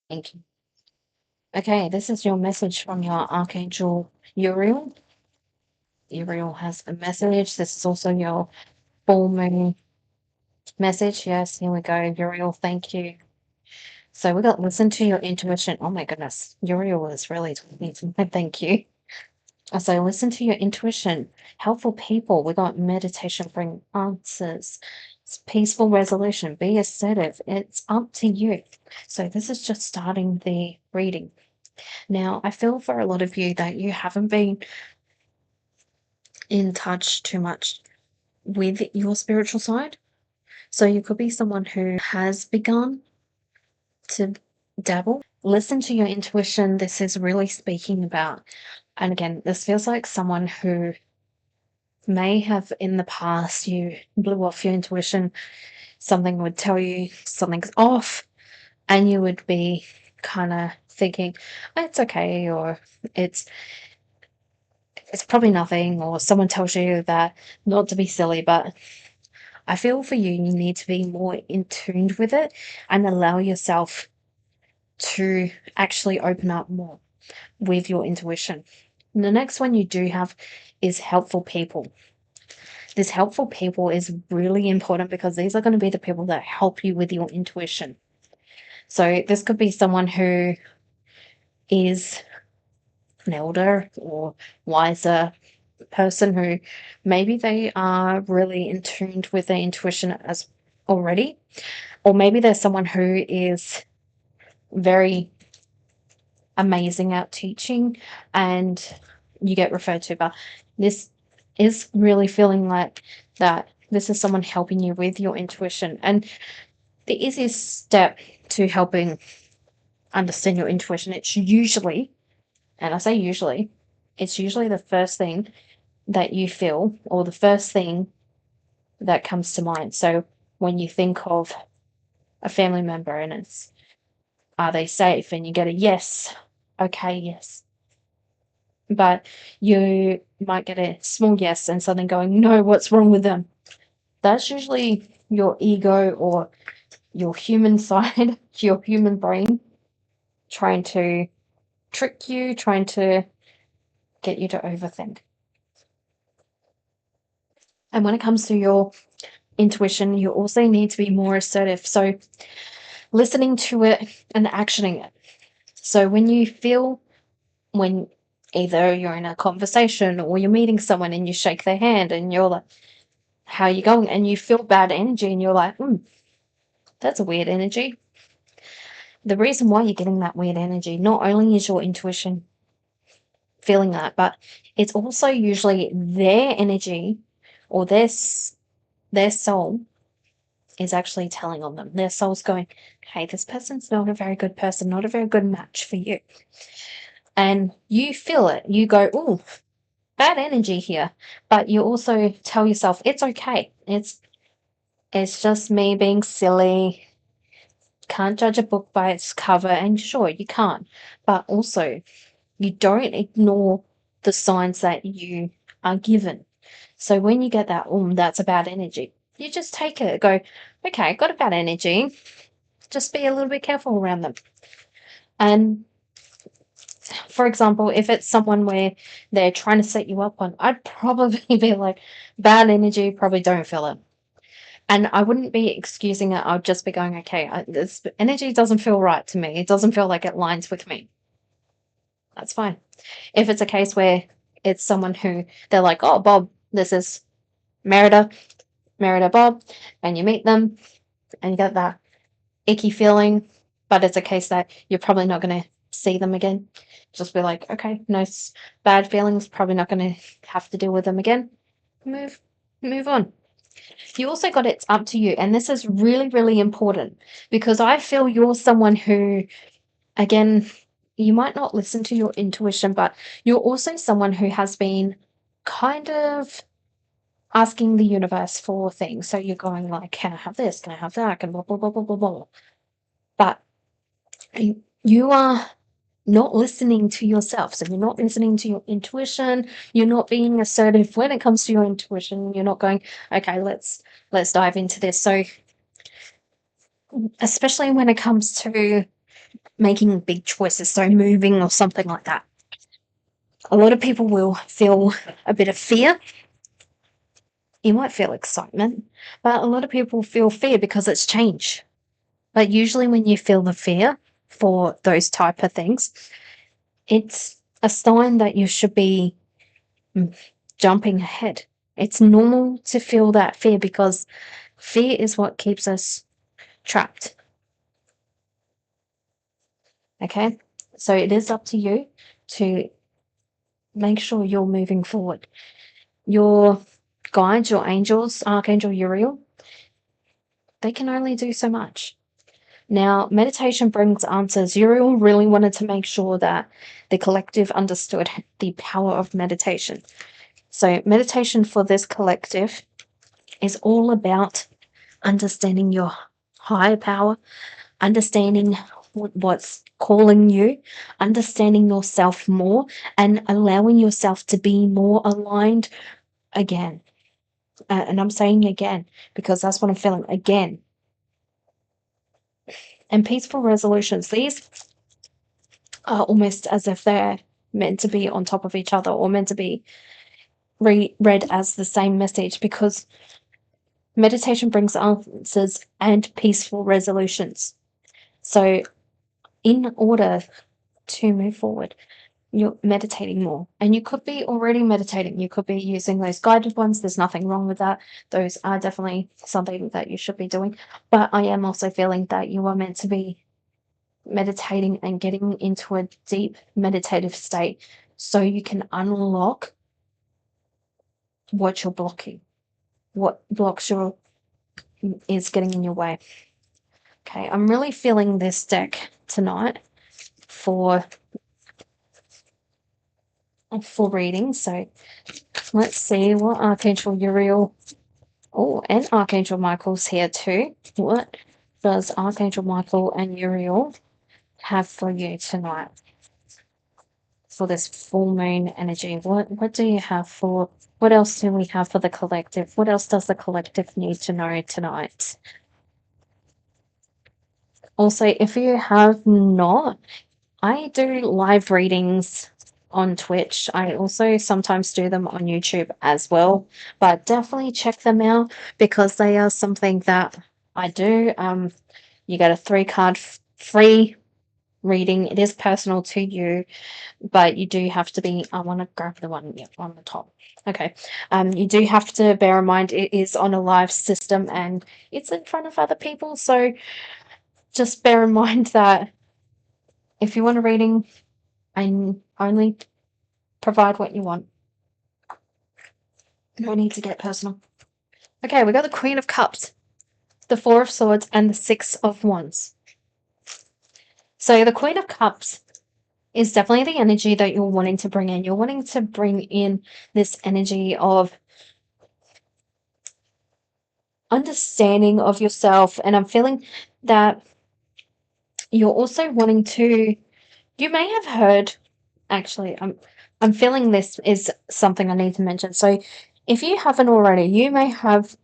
Thank you. Okay, this is your message from your Archangel Uriel. Uriel has a message. This is also your full moon message. Yes, here we go. Uriel, thank you. So we got listen to your intuition. Oh my goodness. Uriel is really talking to me. Thank you. So listen to your intuition. Helpful people. We got meditation bring answers. It's peaceful resolution. Be assertive. It's up to you. So this is just starting the reading. Now, I feel for a lot of you that you haven't been in touch too much with your spiritual side. So you could be someone who has begun to dabble. Listen to your intuition. This is really speaking about, and again, this feels like someone who may have in the past you blew off your intuition. Something would tell you something's off, and you would be kind of thinking, oh, it's okay, or it's it's probably nothing, or someone tells you that not to be silly, but I feel for you, you need to be more in tune with it and allow yourself to actually open up more with your intuition. And the next one you do have is helpful people. This helpful people is really important because these are going to be the people that help you with your intuition. So this could be someone who is an elder or wiser person who maybe they are really in tune with their intuition as already, or maybe there's someone who is very amazing at teaching and you get referred to, but this is really feeling like that this is someone helping you with your intuition. And the easiest step to helping understand your intuition, it's usually, and I say usually, it's usually the first thing that you feel or the first thing that comes to mind. So when you think of a family member and it's, are they safe? And you get a yes, okay, yes. But you might get a small yes and something going, no, what's wrong with them? That's usually your ego or your human side, your human brain trying to trick you, trying to get you to overthink. And when it comes to your intuition, you also need to be more assertive. So listening to it and actioning it. So when you feel, when either you're in a conversation or you're meeting someone and you shake their hand and you're like, how are you going? And you feel bad energy and you're like, that's a weird energy. The reason why you're getting that weird energy, not only is your intuition feeling that, but it's also usually their energy or their soul is actually telling on them. Their soul's going, hey, this person's not a very good person, not a very good match for you. And you feel it. You go, oh, bad energy here. But you also tell yourself, it's okay. It's just me being silly. Can't judge a book by its cover. And sure, you can't. But also, you don't ignore the signs that you are given. So when you get that, that's a bad energy, you just take it, go, okay, got a bad energy. Just be a little bit careful around them. And for example, if it's someone where they're trying to set you up on, I'd probably be like, bad energy, probably don't feel it. And I wouldn't be excusing it. I'd just be going, okay, this energy doesn't feel right to me. It doesn't feel like it lines with me. That's fine. If it's a case where it's someone who they're like, oh, Bob, this is Merida, Bob, and you meet them and you get that icky feeling, but it's a case that you're probably not going to see them again. Just be like, okay, no bad feelings, probably not going to have to deal with them again. Move on. You also got it's up to you, and this is really, really important because I feel you're someone who, again, you might not listen to your intuition, but you're also someone who has been kind of asking the universe for things. So you're going like, can I have this? Can I have that? Can blah blah blah blah blah blah. But you are not listening to yourself. So you're not listening to your intuition. You're not being assertive when it comes to your intuition. You're not going, okay, let's dive into this. So especially when it comes to making big choices, so moving or something like that. A lot of people will feel a bit of fear. You might feel excitement, but a lot of people feel fear because it's change. But usually when you feel the fear for those type of things, it's a sign that you should be jumping ahead. It's normal to feel that fear because fear is what keeps us trapped. Okay? So it is up to you to make sure you're moving forward. Your guides, your angels, Archangel Uriel, they can only do so much. Now, meditation brings answers. Uriel really wanted to make sure that the collective understood the power of meditation. So, meditation for this collective is all about understanding your higher power, understanding what's calling you, understanding yourself more, and allowing yourself to be more aligned again. And I'm saying again because that's what I'm feeling again. And peaceful resolutions, these are almost as if they're meant to be on top of each other or meant to be read as the same message, because meditation brings answers and peaceful resolutions. So, in order to move forward, you're meditating more. And you could be already meditating. You could be using those guided ones. There's nothing wrong with that. Those are definitely something that you should be doing. But I am also feeling that you are meant to be meditating and getting into a deep meditative state so you can unlock what you're blocking, what blocks your is getting in your way. Okay, I'm really feeling this deck tonight for reading. So let's see what Archangel Uriel, oh, and Archangel Michael's here too. What does Archangel Michael and Uriel have for you tonight for this full moon energy? What do you have for, what else do we have for the collective? What else does the collective need to know tonight? Also, if you have not, I do live readings on Twitch. I also sometimes do them on YouTube as well, but definitely check them out because they are something that I do. You get a 3-card free reading. It is personal to you, but you do have to be, I want to grab the one on the top. Okay. You do have to bear in mind it is on a live system and it's in front of other people. So just bear in mind that if you want a reading, I only provide what you want. No need to get personal. Okay, we got the Queen of Cups, the Four of Swords, and the Six of Wands. So the Queen of Cups is definitely the energy that you're wanting to bring in. You're wanting to bring in this energy of understanding of yourself. And I'm feeling that you're also wanting to, you may have heard, actually, I'm feeling this is something I need to mention. So if you haven't already, you may have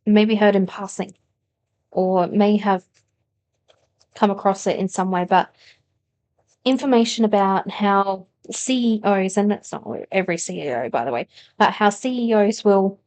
maybe heard in passing or may have come across it in some way, but information about how CEOs, and that's not every CEO, by the way, but how CEOs will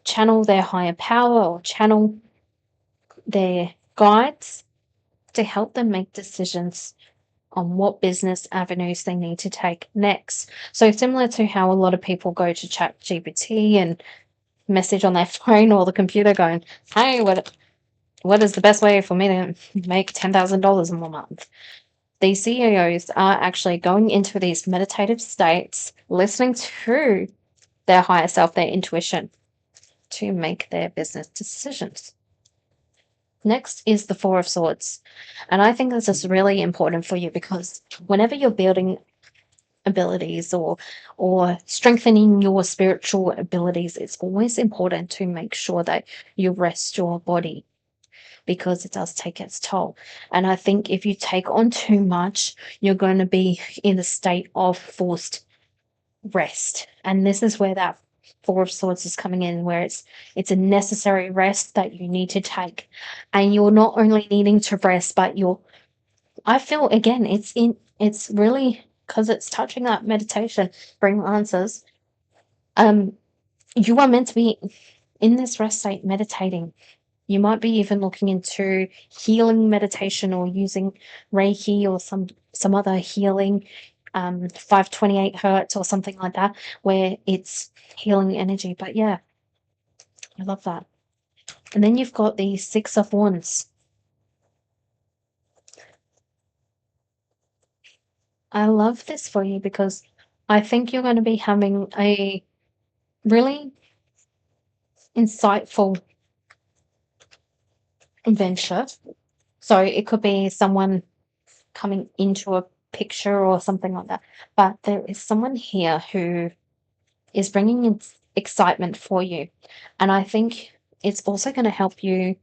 channel their higher power or channel their guides to help them make decisions on what business avenues they need to take next. So similar to how a lot of people go to ChatGPT and message on their phone or the computer going, hey, what is the best way for me to make $10,000 in 1 month? These CEOs are actually going into these meditative states, listening to their higher self, their intuition, to make their business decisions. Next is the Four of Swords. And I think this is really important for you because whenever you're building abilities or strengthening your spiritual abilities, it's always important to make sure that you rest your body because it does take its toll. And I think if you take on too much, you're going to be in a state of forced rest. And this is where that Four of Swords is coming in, where it's a necessary rest that you need to take. And you're not only needing to rest, but I feel again, it's really, because it's touching that meditation, bring answers. You are meant to be in this rest state meditating. You might be even looking into healing meditation or using Reiki or some other healing, 528 hertz or something like that, where it's healing energy. But yeah, I love that. And then you've got the Six of Wands. I love this for you because I think you're going to be having a really insightful adventure. So it could be someone coming into a picture or something like that. But there is someone here who is bringing in excitement for you. And I think it's also going to help you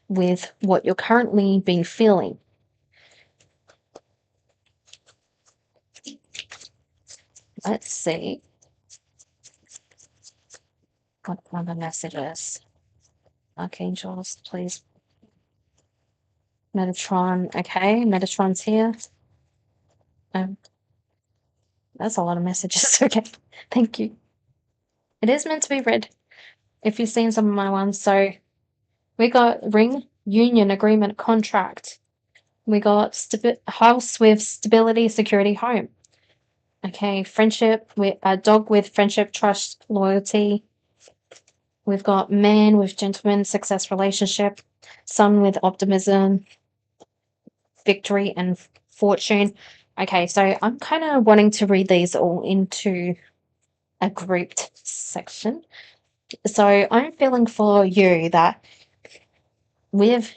with what you're currently been feeling. Let's see. What other messages? Archangels, please. Metatron. Okay, Metatron's here. That's a lot of messages. Okay, thank you. It is meant to be read if you've seen some of my ones. So we got ring, union, agreement, contract. We got house with stability, security, home. Okay, friendship with a dog with friendship, trust, loyalty. We've got man with gentleman, success, relationship. Sun with optimism, victory, and fortune. Okay, so I'm kind of wanting to read these all into a grouped section. So I'm feeling for you that with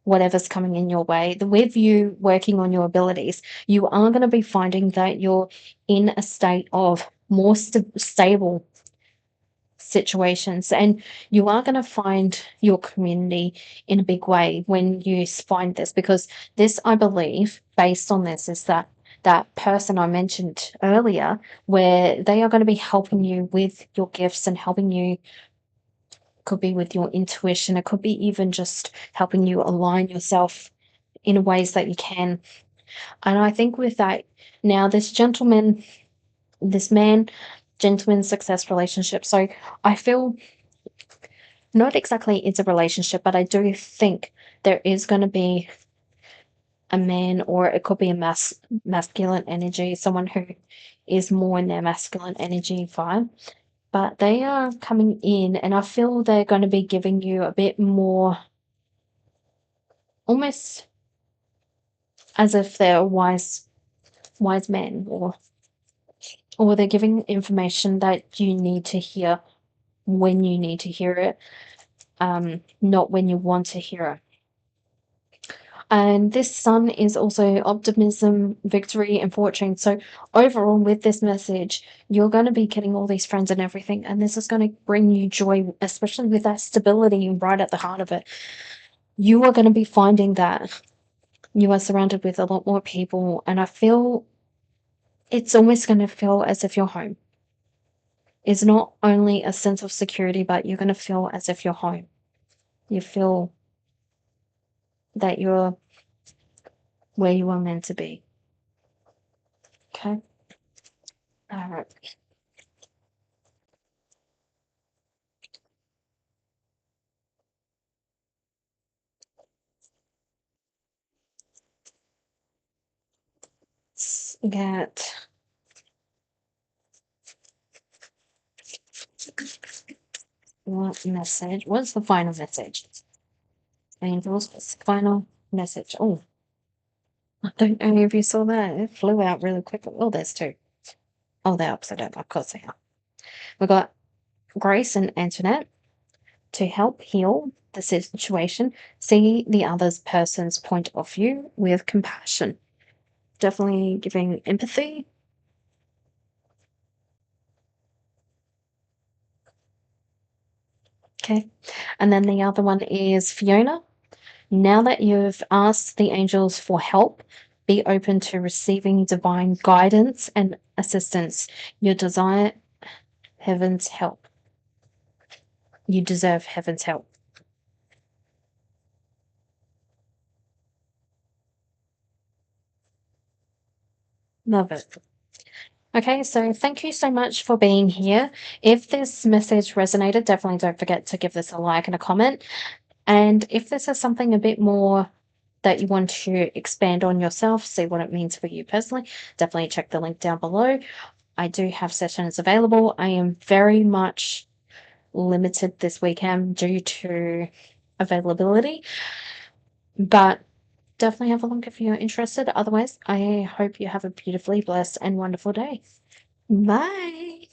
whatever's coming in your way, with you working on your abilities, you are going to be finding that you're in a state of more stable situations, and you are going to find your community in a big way when you find this, because this, I believe, based on this, is that person I mentioned earlier, where they are going to be helping you with your gifts and helping you. Could be with your intuition, it could be even just helping you align yourself in ways that you can. And I think with that, now this gentleman, this man, gentleman success relationship. So I feel not exactly it's a relationship, but I do think there is going to be a man, or it could be a masculine energy, someone who is more in their masculine energy vibe. But they are coming in, and I feel they're going to be giving you a bit more, almost as if they're wise men, or they're giving information that you need to hear when you need to hear it, not when you want to hear it. And this sun is also optimism, victory, and fortune. So overall, with this message, you're going to be getting all these friends and everything, and this is going to bring you joy, especially with that stability right at the heart of it. You are going to be finding that you are surrounded with a lot more people, and I feel it's almost going to feel as if you're home. It's not only a sense of security, but you're going to feel as if you're home. You feel that you're where you are meant to be. Okay? All right. Let's get what message? What's the final message? Angels, what's the final message? Oh, I don't know if you saw that. It flew out really quickly. Oh, there's two. Oh, they're upside down. Of course they are. We got Grace and Antoinette. To help heal the situation, see the other person's point of view with compassion. Definitely giving empathy. Okay. And then the other one is Fiona. Now that you've asked the angels for help, be open to receiving divine guidance and assistance. You desire heaven's help. You deserve heaven's help. Love it. Okay, so thank you so much for being here. If this message resonated, definitely don't forget to give this a like and a comment. And if this is something a bit more that you want to expand on yourself, see what it means for you personally, definitely check the link down below. I do have sessions available. I am very much limited this weekend due to availability, but definitely have a look if you're interested. Otherwise, I hope you have a beautifully blessed and wonderful day. Bye.